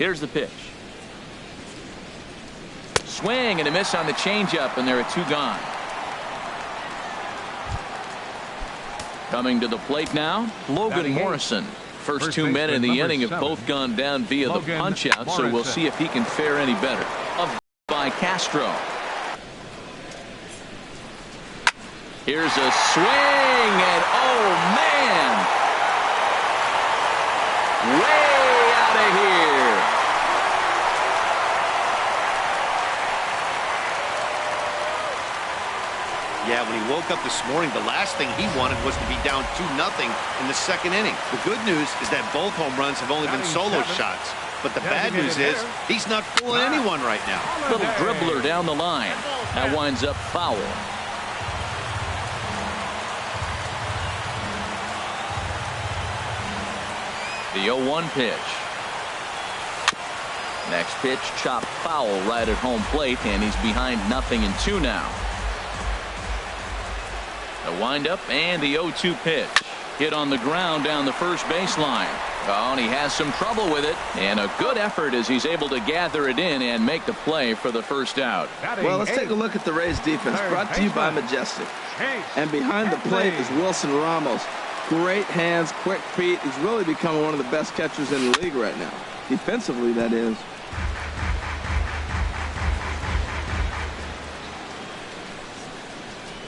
Here's the pitch. Swing and a miss on the changeup, and there are 2 gone. Coming to the plate now, Logan Morrison. First 2 men in the inning have both gone down via the punch-out, so we'll see if he can fare any better. Up by Castro. Here's a swing, and oh man! Way out of here. Yeah, when he woke up this morning, the last thing he wanted was to be down 2-0 in the second inning. The good news is that both home runs have only been solo shots. But the bad news is he's not fooling anyone right now. Little dribbler down the line. That winds up foul. The 0-1 pitch. Next pitch, chopped foul right at home plate, and he's behind 0-2 now. The windup and the 0-2 pitch. Hit on the ground down the first baseline. Oh, and he has some trouble with it, and a good effort as he's able to gather it in and make the play for the first out. Well, let's take a look at the Rays defense, brought to you by Majestic. And behind the plate is Wilson Ramos. Great hands, quick feet. He's really becoming one of the best catchers in the league right now. Defensively, that is.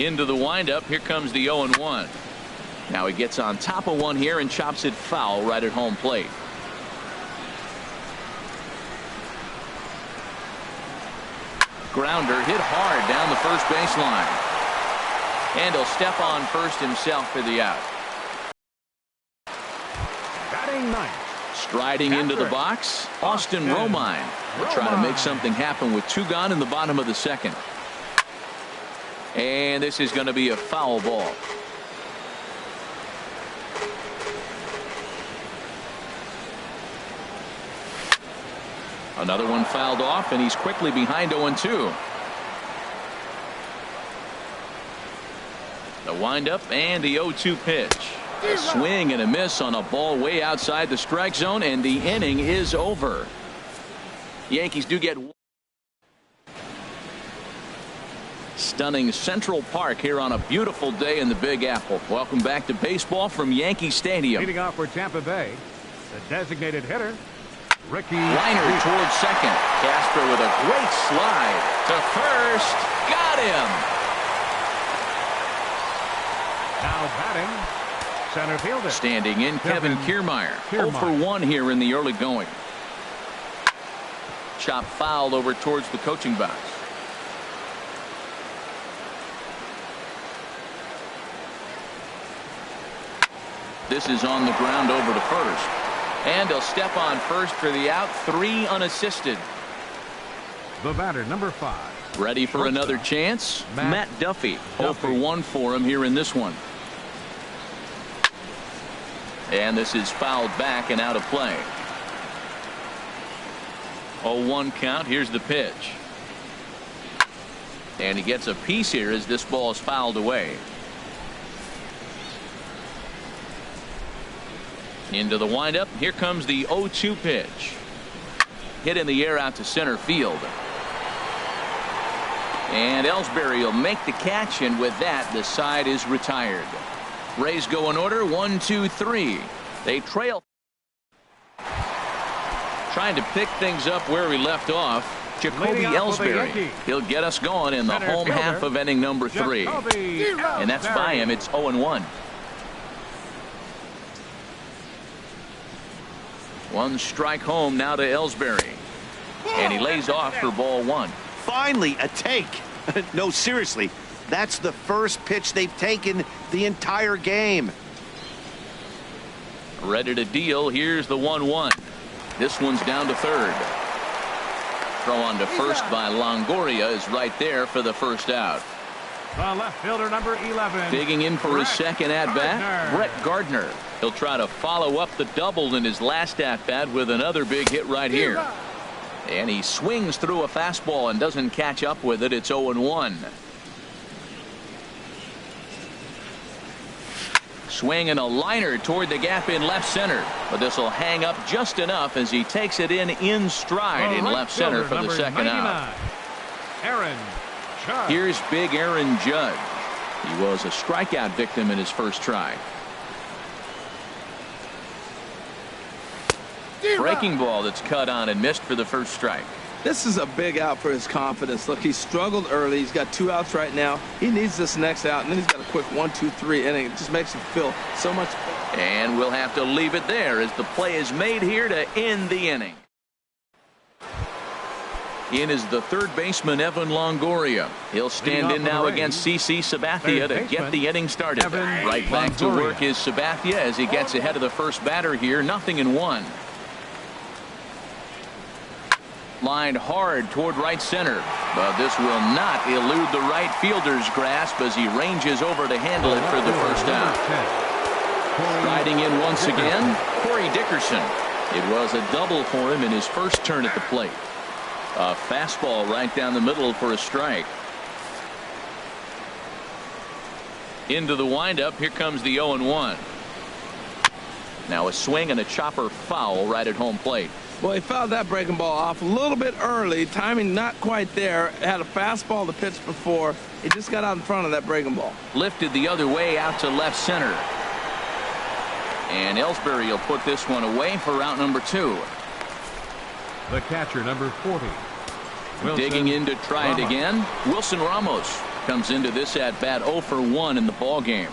Into the windup. Here comes the 0-1. Now he gets on top of one here and chops it foul right at home plate. Grounder hit hard down the first baseline. And he'll step on first himself for the out. Striding into the box, Austin Romine. We're trying to make something happen with 2 gone in the bottom of the second. And this is going to be a foul ball. Another one fouled off, and he's quickly behind 0-2. The windup and the 0-2 pitch. A swing and a miss on a ball way outside the strike zone, and the inning is over. Yankees do get stunning Central Park here on a beautiful day in the Big Apple. Welcome back to baseball from Yankee Stadium. Leading off for Tampa Bay, the designated hitter, Ricky. Liner towards second. Casper with a great slide to first. Got him. Now batting, center fielder. Standing in, Kevin Kiermaier. 0 for 1 here in the early going. Chop fouled over towards the coaching box. This is on the ground over to first. And he'll step on first for the out. 3 unassisted. The batter, number 5. Ready for another chance? Matt Duffy. 0 for 1 for him here in this one. And this is fouled back and out of play. 0-1 count. Here's the pitch. And he gets a piece here as this ball is fouled away. Into the windup. Here comes the 0-2 pitch. Hit in the air out to center field. And Ellsbury will make the catch, and with that the side is retired. Rays go in order 1, 2, 3. They trail. Trying to pick things up where we left off. Jacoby Ellsbury. He'll get us going in the home half of inning number 3. And that's by him. It's 0-1. 1 strike home now to Ellsbury. And he lays off for ball 1. Finally a take. No, seriously, that's the first pitch they've taken the entire game. Ready to deal. Here's the 1-1. This one's down to third. Throw on to first by Longoria is right there for the first out. The left fielder, number 11. Digging in for his second at-bat, Brett Gardner. He'll try to follow up the double in his last at-bat with another big hit right here. And he swings through a fastball and doesn't catch up with it. It's 0-1. Swing and a liner toward the gap in left center. But this will hang up just enough as he takes it in stride in left center for the second out. Aaron Judge. Here's big Aaron Judge. He was a strikeout victim in his first try. Breaking ball that's cut on and missed for the first strike. This is a big out for his confidence. Look, he struggled early. He's got 2 outs right now. He needs this next out, and then he's got a quick 1, 2, 3 inning. It just makes him feel so much better. And we'll have to leave it there as the play is made here to end the inning. In is the third baseman, Evan Longoria. He'll stand in now against CC Sabathia to get the inning started. Right back to work is Sabathia as he gets ahead of the first batter here. 0-1. Lined hard toward right center, but this will not elude the right fielder's grasp as he ranges over to handle it for the first out. Riding in once again, Corey Dickerson. It was a double for him in his first turn at the plate. A fastball right down the middle for a strike. Into the windup, here comes the 0-1. Now a swing and a chopper foul right at home plate. Well, he fouled that breaking ball off a little bit early. Timing not quite there. Had a fastball to pitch before. He just got out in front of that breaking ball. Lifted the other way out to left center. And Ellsbury will put this one away for out number 2. The catcher, number 40. Wilson Digging in to try it again. Wilson Ramos comes into this at bat 0 for 1 in the ball game.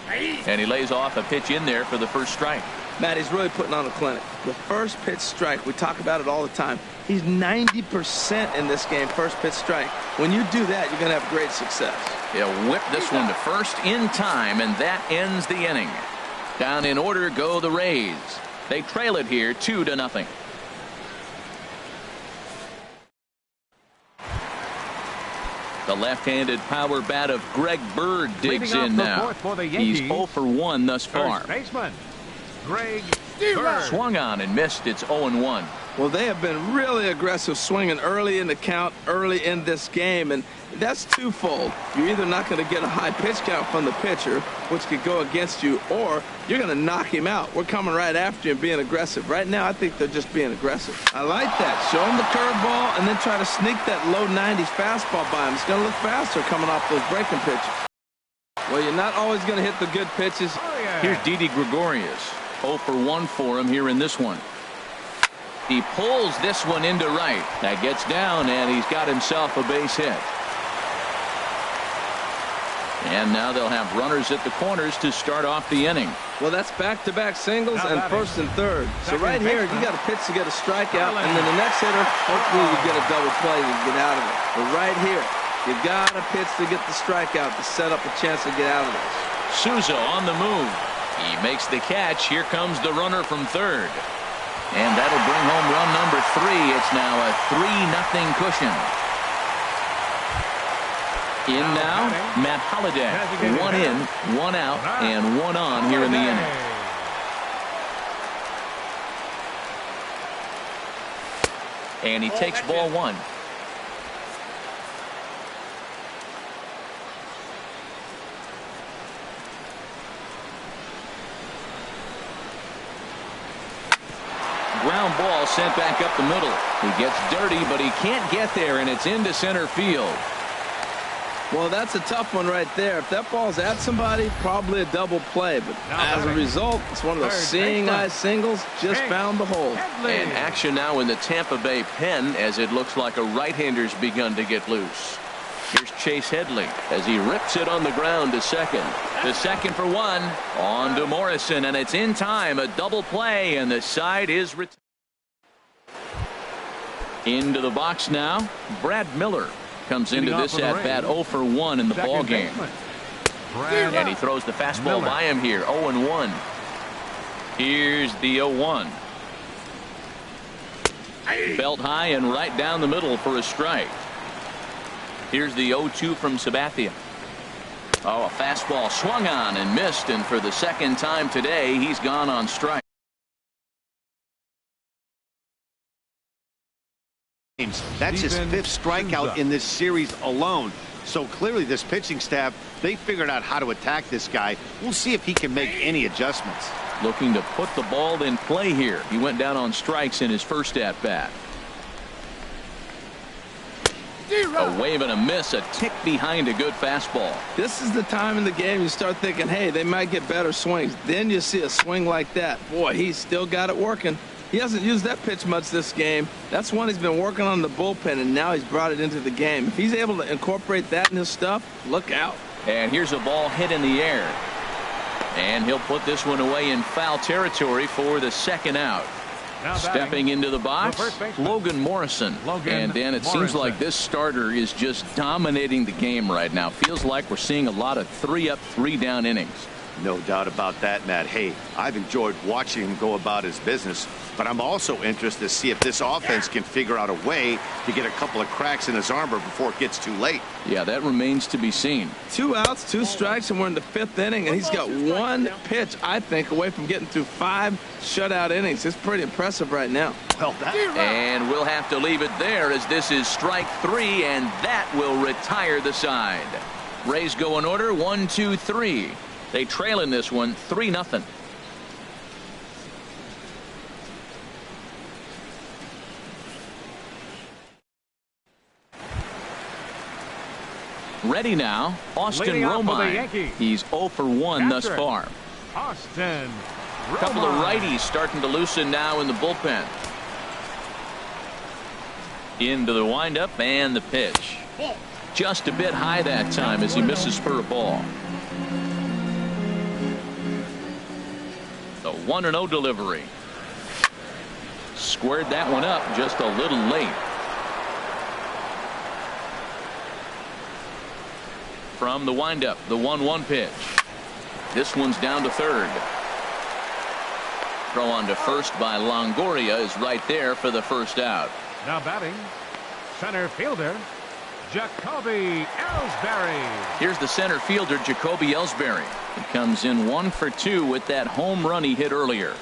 And he lays off a pitch in there for the first strike. Matt, he's really putting on a clinic. The first pitch strike, we talk about it all the time. He's 90% in this game, first pitch strike. When you do that, you're going to have great success. He'll whip this one to first in time, and that ends the inning. Down in order go the Rays. They trail it here 2-0. The left-handed power bat of Greg Bird digs in now. He's 0 for 1 thus far. First baseman, Greg Bird. Swung on and missed. It's 0-1. Well, they have been really aggressive swinging early in the count, early in this game, and that's twofold. You're either not going to get a high pitch count from the pitcher, which could go against you, or you're going to knock him out. We're coming right after you and being aggressive. Right now, I think they're just being aggressive. I like that. Show him the curveball and then try to sneak that low 90s fastball by him. It's going to look faster coming off those breaking pitches. Well, you're not always going to hit the good pitches. Here's Didi Gregorius. 0 for 1 for him here in this one. He pulls this one into right. That gets down, and he's got himself a base hit. And now they'll have runners at the corners to start off the inning. Well, that's back-to-back singles and first and third. So right here, you got a pitch to get a strikeout, and then the next hitter, hopefully you get a double play and get out of it. But right here, you got a pitch to get the strikeout to set up a chance to get out of this. Souza on the move. He makes the catch. Here comes the runner from third. And that'll bring home run number 3. It's now a 3-0 cushion. In now, Matt Holliday. 1 in, 1 out, and 1 on here in the inning. And he takes ball 1. Ground ball sent back up the middle. He gets dirty, but he can't get there, and it's into center field. Well, that's a tough one right there. If that ball's at somebody, probably a double play. But as a result, it's one of those seeing eye singles. Just found the hole. And action now in the Tampa Bay pen as it looks like a right-hander's begun to get loose. Here's Chase Headley as he rips it on the ground to second. The second for 1. On to Morrison, and it's in time. A double play, and the side is retired. Into the box now. Brad Miller comes into this at bat 0 for 1 in the ball game. And he throws the fastball by him here. 0-1. Here's the 0-1. Belt high and right down the middle for a strike. Here's the 0-2 from Sabathia. Oh, a fastball swung on and missed, and for the second time today, he's gone on strike. That's his 5th strikeout in this series alone. So clearly this pitching staff, they figured out how to attack this guy. We'll see if he can make any adjustments. Looking to put the ball in play here. He went down on strikes in his first at-bat. A wave and a miss, a tick behind a good fastball. This is the time in the game you start thinking, hey, they might get better swings. Then you see a swing like that. Boy, he's still got it working. He hasn't used that pitch much this game. That's one he's been working on in the bullpen, and now he's brought it into the game. If he's able to incorporate that in his stuff, look out. And here's a ball hit in the air. And he'll put this one away in foul territory for the second out. Stepping into the box, Logan Morrison. And Dan, it seems like this starter is just dominating the game right now. Feels like we're seeing a lot of 3-up, 3-down innings. No doubt about that, Matt. Hey, I've enjoyed watching him go about his business, but I'm also interested to see if this offense can figure out a way to get a couple of cracks in his armor before it gets too late. Yeah, that remains to be seen. 2 outs, 2 strikes, and we're in the 5th inning, and he's got 1 pitch, I think, away from getting through 5 shutout innings. It's pretty impressive right now. Well, and we'll have to leave it there as this is strike 3, and that will retire the side. Rays go in order, 1, 2, 3. They trail in this one 3-0. Ready now, Austin Romine. He's 0 for 1 thus far. Austin A couple of righties starting to loosen now in the bullpen. Into the windup and the pitch. Just a bit high that time as he misses for a ball. The 1-0 delivery. Squared that one up just a little late. From the windup, the 1-1 pitch. This one's down to third. Throw on to first by Longoria is right there for the first out. Now batting, center fielder, Jacoby Ellsbury. Here's the center fielder, Jacoby Ellsbury. He comes in 1 for 2 with that home run he hit earlier.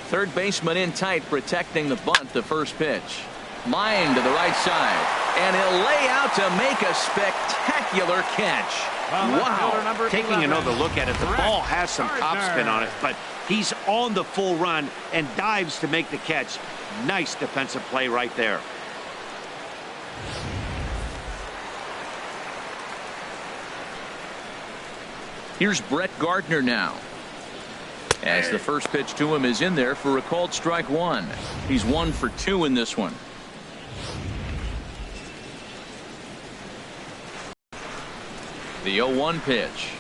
Third baseman in tight, protecting the bunt. The first pitch. Line to the right side. And he'll lay out to make a spectacular catch. Wow. Taking another look at it, the ball has some topspin on it, but he's on the full run and dives to make the catch. Nice defensive play right there. Here's Brett Gardner now. As the first pitch to him is in there for a called strike 1. He's 1 for 2 in this one. The 0-1 pitch.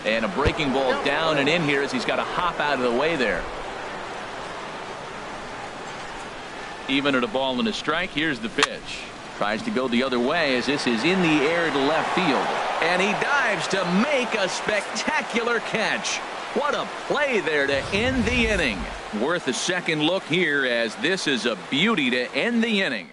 And a breaking ball down and in here as he's got to hop out of the way there. Even at a ball and a strike, here's the pitch. Tries to go the other way as this is in the air to left field. And he dives to make a spectacular catch. What a play there to end the inning. Worth a second look here as this is a beauty to end the inning.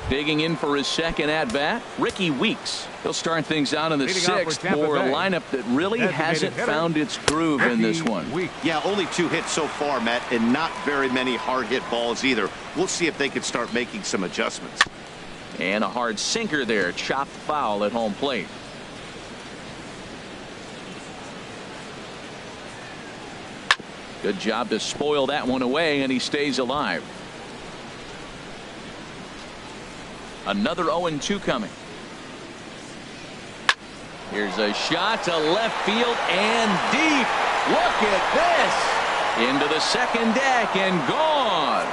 Digging in for his second at-bat, Ricky Weeks. He'll start things out in the 6th for a lineup that really hasn't found its groove in this one. Yeah, only 2 hits so far, Matt, and not very many hard hit balls either. We'll see if they can start making some adjustments. And a hard sinker there, chopped foul at home plate. Good job to spoil that one away, and he stays alive. Another 0-2 coming. Here's a shot to left field and deep. Look at this. Into the second deck and gone.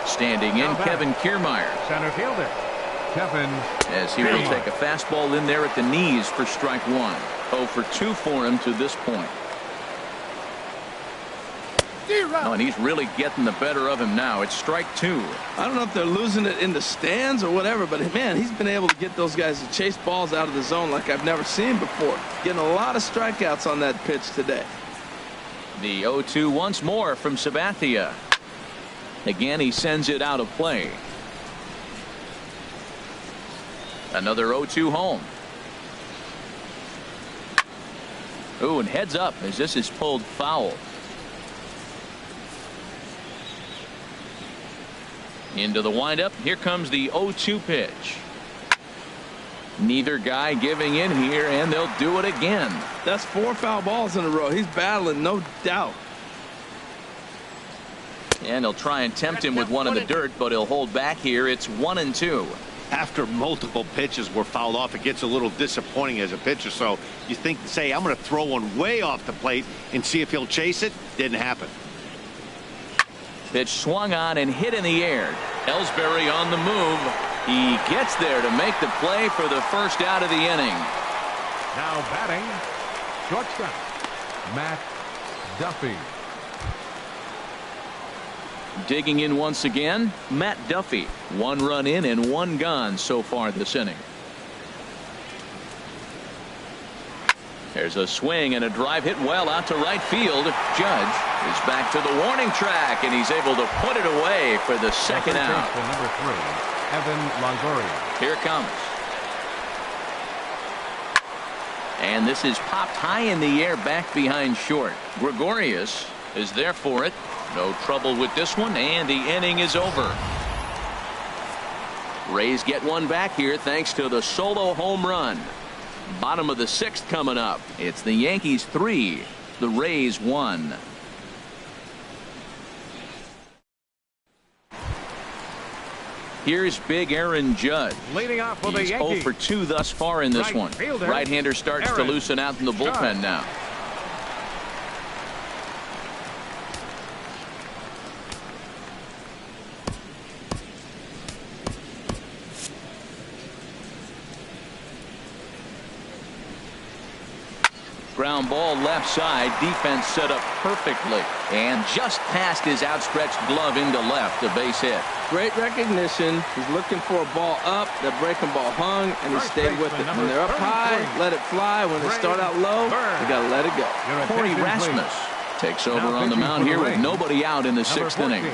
Standing in, Kevin Kiermaier. Center fielder, Kevin. As he will take a fastball in there at the knees for strike 1. 0 for 2 for him to this point. Oh, and he's really getting the better of him now. It's strike 2. I don't know if they're losing it in the stands or whatever, but man, he's been able to get those guys to chase balls out of the zone like I've never seen before. Getting a lot of strikeouts on that pitch today. The 0-2 once more from Sabathia. Again, he sends it out of play. Another 0-2 home. Ooh, and heads up as this is pulled foul. Into the windup. Here comes the 0-2 pitch. Neither guy giving in here, and they'll do it again. That's 4 foul balls in a row. He's battling, no doubt. And they'll try and tempt him with one in the dirt, but he'll hold back here. It's 1-2. After multiple pitches were fouled off, it gets a little disappointing as a pitcher. So you think, say, I'm going to throw one way off the plate and see if he'll chase it. Didn't happen. Pitch swung on and hit in the air. Ellsbury on the move. He gets there to make the play for the first out of the inning. Now batting, shortstop, Matt Duffy. Digging in once again, Matt Duffy. 1 run in and 1 gone so far this inning. There's a swing and a drive hit well out to right field. Judge is back to the warning track, and he's able to put it away for the second out. Number 3, Evan Longoria. Here it comes. And this is popped high in the air back behind short. Gregorius is there for it. No trouble with this one, and the inning is over. Rays get one back here thanks to the solo home run. Bottom of the 6th coming up. It's the Yankees 3, the Rays 1. Here's big Aaron Judge. Leading off for the He's Yankees. 0 for 2 thus far in this one. Right-hander starts to loosen out in the bullpen now. Ground ball left side. Defense set up perfectly and just past his outstretched glove into left. A base hit. Great recognition. He's looking for a ball up. That breaking ball hung, and he stayed with it. When they're up high, let it fly. When they start out low, you got to let it go. Corey Rasmus takes over on the mound here with nobody out in the 6th inning.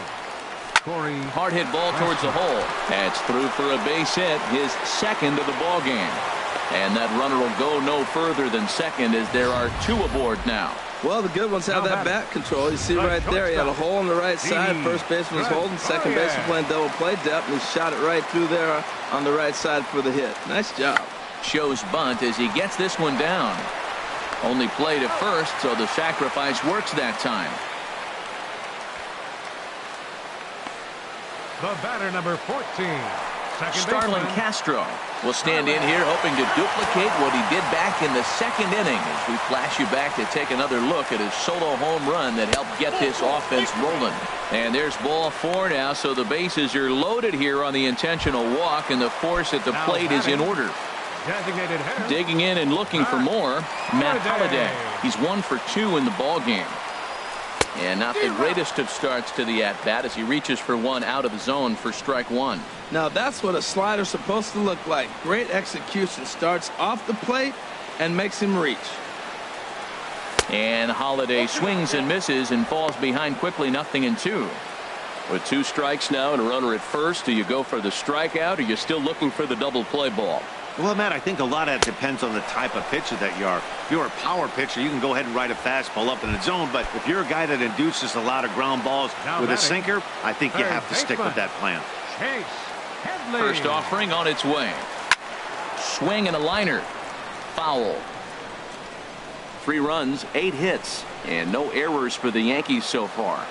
Hard hit ball towards the hole. That's through for a base hit, his 2nd of the ball game. And that runner will go no further than 2nd as there are 2 aboard now. Well, the good ones have that bat control. You see right there, he had a hole on the right side. First baseman was holding, second baseman playing double play depth, and he shot it right through there on the right side for the hit. Nice job. Shows bunt as he gets this one down. Only play to first, so the sacrifice works that time. The batter, number 14. Starlin Castro will stand in here hoping to duplicate what he did back in the 2nd inning as we flash you back to take another look at his solo home run that helped get this offense rolling. And there's ball 4 now, so the bases are loaded here on the intentional walk, and the force at the plate is in order. Digging in and looking for more, Matt Holliday. He's 1 for 2 in the ball game. And not the greatest of starts to the at-bat as he reaches for one out of the zone for strike 1. Now that's what a slider's supposed to look like. Great execution. Starts off the plate and makes him reach. And Holliday swings and misses and falls behind quickly, 0-2. With 2 strikes now and a runner at first, do you go for the strikeout or are you still looking for the double play ball? Well, Matt, I think a lot of that depends on the type of pitcher that you are. If you're a power pitcher, you can go ahead and ride a fastball up in the zone. But if you're a guy that induces a lot of ground balls with a sinker, I think you have to stick with that plan. First offering on its way. Swing and a liner. Foul. 3 runs, 8 hits, and no errors for the Yankees so far.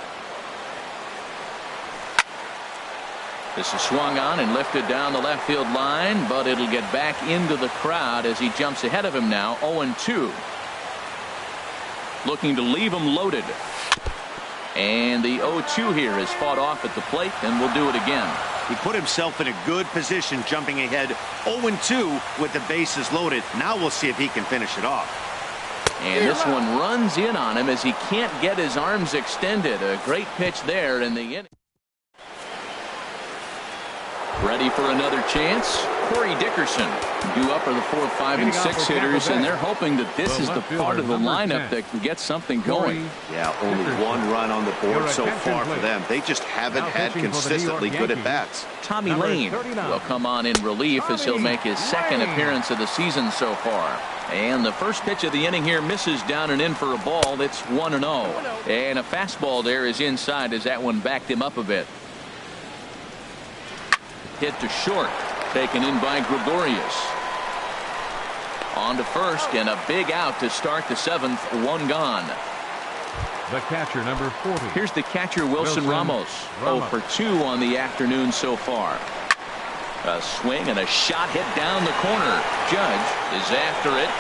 This is swung on and lifted down the left field line, but it'll get back into the crowd as he jumps ahead of him now, 0-2. Looking to leave him loaded. And the 0-2 here is fought off at the plate, and we'll do it again. He put himself in a good position jumping ahead 0-2 with the bases loaded. Now we'll see if he can finish it off. And this one runs in on him as he can't get his arms extended. A great pitch there in the inning. Ready for another chance. Corey Dickerson. Due up are the 4, 5, and 6 hitters, and they're hoping that this is the part of the lineup that can get something going. Yeah, only 1 run on the board so far for them. They just haven't had consistently good at-bats. Tommy Lane will come on in relief as he'll make his second appearance of the season so far. And the first pitch of the inning here misses down and in for a ball. It's 1-0. And a fastball there is inside as that one backed him up a bit. Hit to short. Taken in by Gregorius. On to first, and a big out to start the 7th. 1 gone. The catcher, number 40. Here's the catcher, Wilson Ramos. 0 for 2 on the afternoon so far. A swing and a shot hit down the corner. Judge is after it.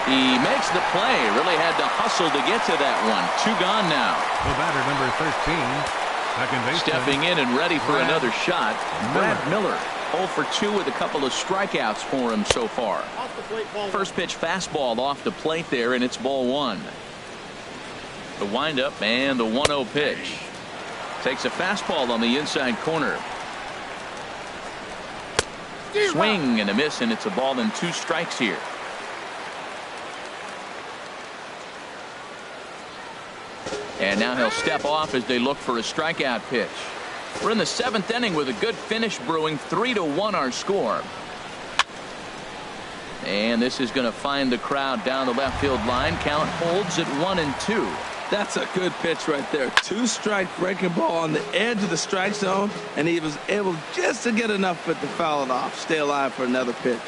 He makes the play. Really had to hustle to get to that one. 2 gone now. The batter, number 13. Second baseman. Stepping in and ready for another shot. Brad Miller. 0 for 2 with a couple of strikeouts for him so far. First pitch fastball off the plate there, and it's ball 1. The windup and the 1-0 pitch. Takes a fastball on the inside corner. Swing and a miss, and it's a ball and 2 strikes here. And now he'll step off as they look for a strikeout pitch. We're in the 7th inning with a good finish brewing. 3-1 our score. And this is going to find the crowd down the left field line. Count holds at 1-2. That's a good pitch right there. 2-strike breaking ball on the edge of the strike zone, and he was able just to get enough of it to foul it off. Stay alive for another pitch.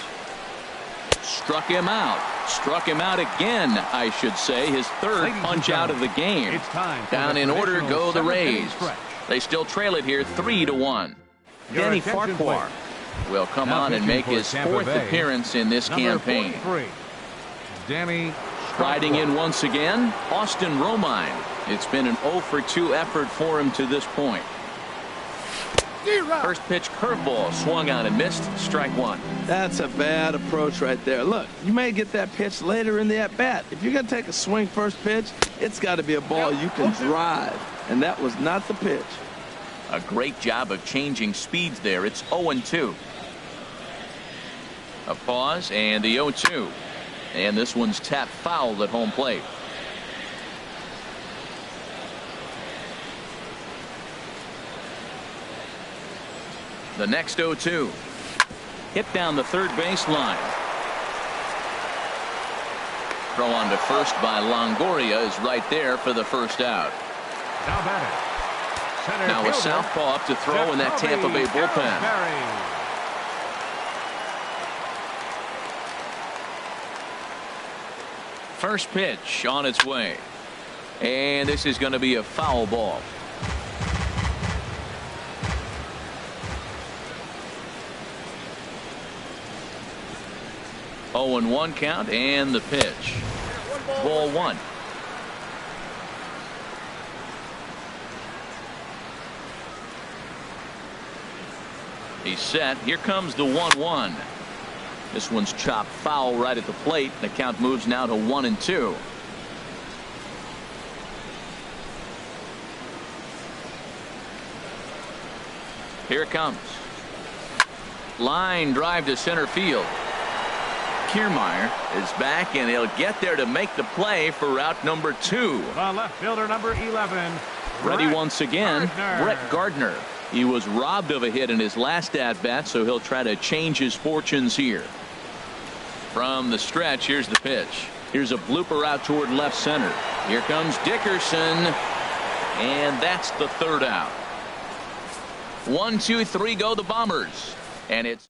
Struck him out. Struck him out again, I should say. His 3rd punch out of the game. Down in order go the Rays. They still trail it here 3-1. Danny Farquhar will come on and make his 4th appearance in this campaign. Danny Riding in once again, Austin Romine. It's been an 0 for 2 effort for him to this point. First pitch curveball swung on and missed. Strike 1. That's a bad approach right there. Look, you may get that pitch later in the at-bat. If you're going to take a swing first pitch, it's got to be a ball you can drive. And that was not the pitch. A great job of changing speeds there. It's 0-2. A pause and the 0-2. And this one's tapped foul at home plate. The next 0-2. Hit down the 3rd base line. Throw on to first by Longoria is right there for the first out. Now a southpaw up to throw in that Tampa Bay bullpen. First pitch on its way. And this is going to be a foul ball. Oh, and 1 count and the pitch. Ball 1. He's set. Here comes the 1-1. This one's chopped foul right at the plate. The count moves now to 1-2. Here it comes. Line drive to center field. Kiermaier is back, and he'll get there to make the play for route number 2. The left fielder, number 11. Ready once again, Brett Gardner. He was robbed of a hit in his last at-bat, so he'll try to change his fortunes here. From the stretch, here's the pitch. Here's a blooper out toward left center. Here comes Dickerson, and that's the 3rd out. 1, 2, 3 go the Bombers, and it's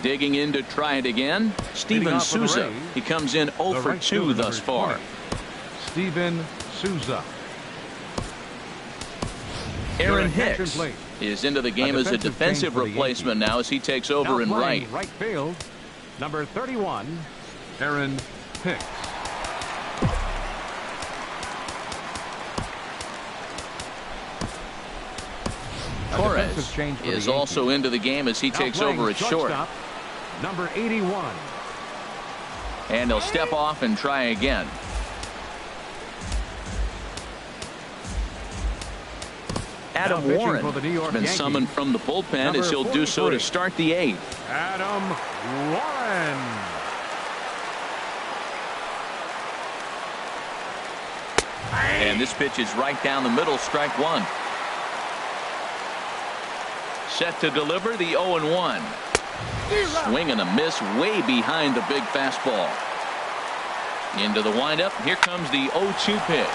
digging in to try it again. Steven Souza. He comes in 0 for 2 thus far. Steven Souza. Aaron Hicks is into the game as a defensive replacement now as he takes over in right. Right field, number 31, Aaron Hicks. Torres is also into the game as he takes over at short. Number 81. And he'll step off and try again. Adam Warren has been summoned from the bullpen as he'll do so to start the 8th. Adam Warren. And this pitch is right down the middle, strike 1. Set to deliver the 0-1. Swing and a miss way behind the big fastball. Into the windup. Here comes the 0-2 pitch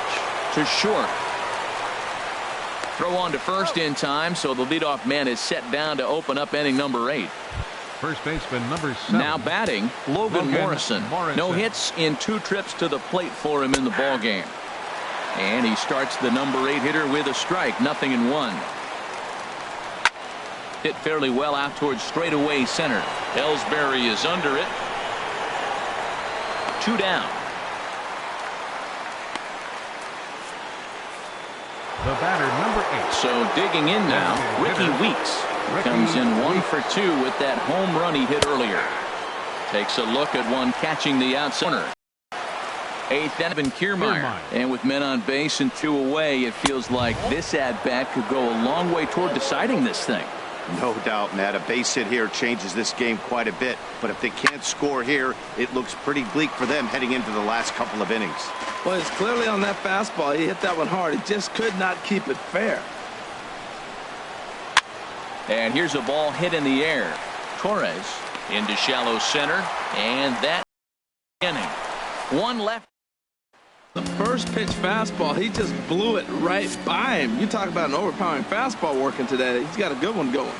to short. Throw on to first in time, so the leadoff man is set down to open up inning number 8. First baseman number 7. Now batting, Logan Morrison. No hits in 2 trips to the plate for him in the ball game. And he starts the number 8 hitter with a strike, 0-1. Hit fairly well out towards straightaway center. Ellsbury is under it. 2 down. The batter, number 8. So digging in now, Ricky Weeks comes in 1 for 2 with that home run he hit earlier. Takes a look at one catching the outsider. 8th, Evan Kiermaier. And with men on base and 2 away, it feels like this at-bat could go a long way toward deciding this thing. No doubt, Matt. A base hit here changes this game quite a bit. But if they can't score here, it looks pretty bleak for them heading into the last couple of innings. Well, it's clearly on that fastball. He hit that one hard. He just could not keep it fair. And here's a ball hit in the air. Torres into shallow center. And that inning. 1 left. The first pitch fastball, he just blew it right by him. You talk about an overpowering fastball working today. He's got a good one going.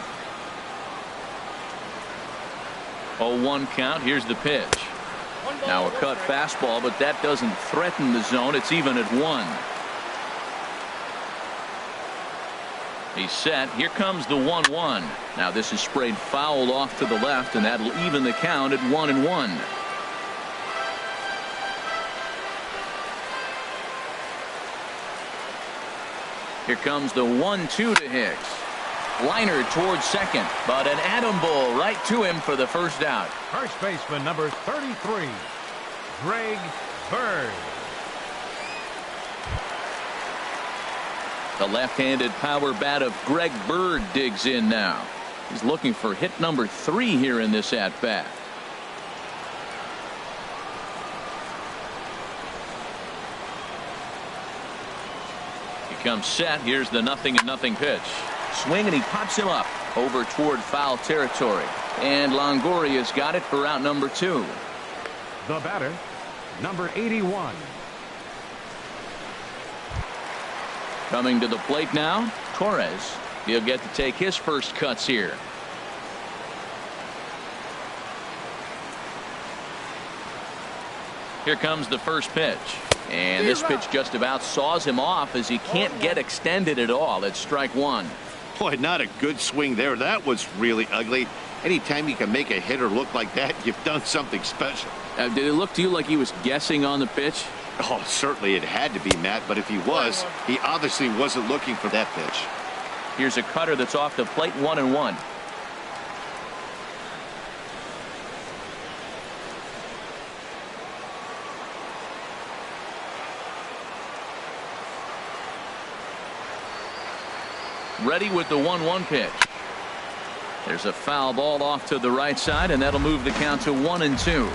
0-1 count. Here's the pitch. Now a cut fastball, but that doesn't threaten the zone. It's even at 1. He's set. Here comes the 1-1. Now this is sprayed foul off to the left, and that'll even the count at 1-1. Here comes the 1-2 to Hicks. Liner towards second, but an atom ball right to him for the first out. First baseman number 33, Greg Bird. The left-handed power bat of Greg Bird digs in now. He's looking for hit number 3 here in this at-bat. Comes set. Here's the 0-0 pitch. Swing, and he pops him up over toward foul territory. And Longoria's got it for out number 2. The batter, number 81. Coming to the plate now, Torres. He'll get to take his first cuts here. Here comes the first pitch. And this pitch just about saws him off as he can't get extended at all. It's strike 1. Boy, not a good swing there. That was really ugly. Anytime you can make a hitter look like that, you've done something special. Did it look to you like he was guessing on the pitch? Oh, certainly it had to be, Matt. But if he was, he obviously wasn't looking for that pitch. Here's a cutter that's off the plate, 1-1. Ready with the 1-1 pitch. There's a foul ball off to the right side, and that'll move the count to 1-2.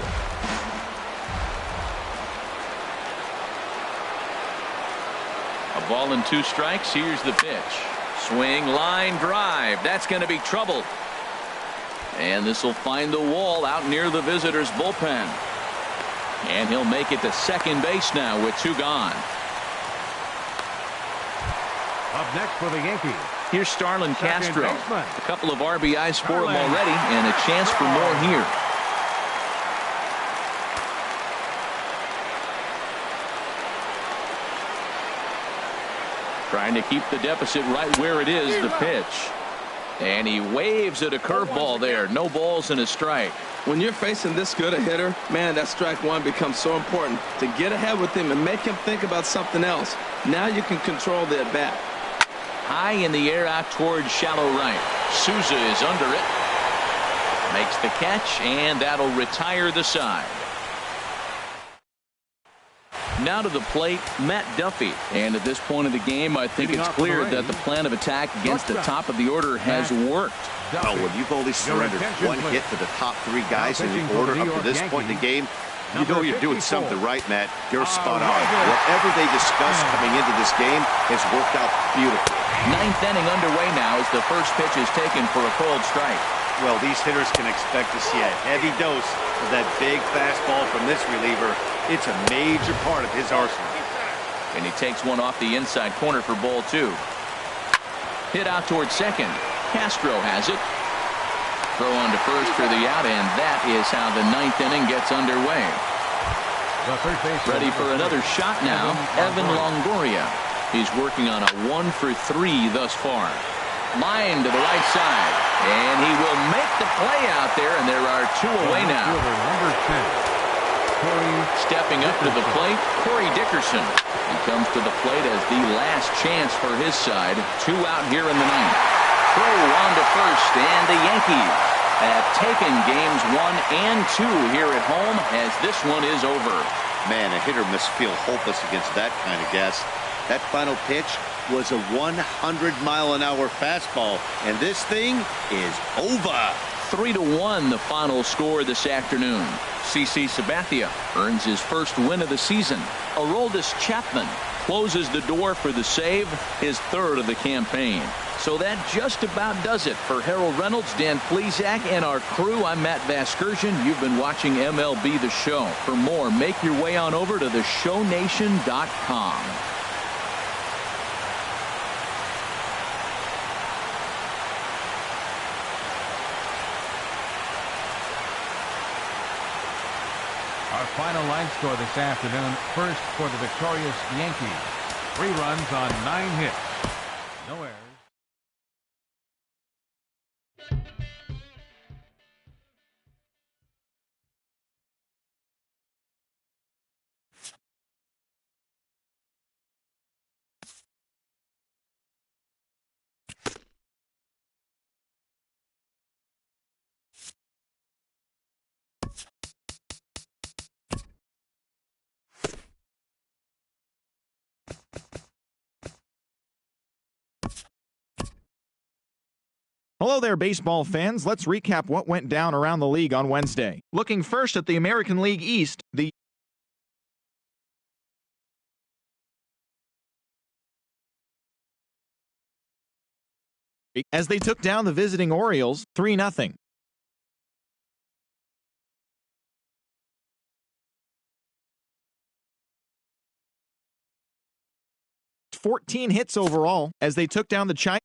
A ball and 2 strikes. Here's the pitch. Swing, line drive. That's going to be trouble. And this will find the wall out near the visitors' bullpen. And he'll make it to second base now with 2 gone. Up next for the Yankees. Here's Starlin Castro. A couple of RBIs for him already, and a chance for more here. Trying to keep the deficit right where it is, the pitch. And he waves at a curveball there. No balls and a strike. When you're facing this good a hitter, man, that strike 1 becomes so important to get ahead with him and make him think about something else. Now you can control the at-bat. High in the air out towards shallow right. Souza is under it. Makes the catch, and that'll retire the side. Now to the plate, Matt Duffy. And at this point of the game, I think it's clear that the plan of attack against the top of the order has worked. Well, when you've only surrendered one hit to the top three guys in the order up to this point in the game, you know you're doing something right, Matt. You're spot on. Whatever they discussed coming into this game has worked out beautifully. Ninth inning underway now as the first pitch is taken for a cold strike. Well, these hitters can expect to see a heavy dose of that big fastball from this reliever. It's a major part of his arsenal. And he takes one off the inside corner for ball 2. Hit out towards second. Castro has it. Throw on to first for the out, and that is how the ninth inning gets underway. Ready for another shot now, Evan Longoria. He's working on a 1-for-3 thus far. Line to the right side, and he will make the play out there, and there are 2 away now. Stepping up to the plate, Corey Dickerson. He comes to the plate as the last chance for his side. 2 out here in the ninth. Throw on to first, and the Yankees have taken games 1 and 2 here at home as this one is over. Man, a hitter must feel hopeless against that kind of gas. That final pitch was a 100-mile-an-hour fastball, and this thing is over. 3-1 the final score this afternoon. CC Sabathia earns his first win of the season. Aroldis Chapman closes the door for the save, his 3rd of the campaign. So that just about does it for Harold Reynolds, Dan Plesac, and our crew. I'm Matt Vasgersian. You've been watching MLB The Show. For more, make your way on over to theshownation.com. Our final line score this afternoon. First for the victorious Yankees. 3 runs on 9 hits. No errors. Hello there, baseball fans. Let's recap what went down around the league on Wednesday. Looking first at the American League East, as they took down the visiting Orioles 3-0. 14 hits overall as they took down the Chinese.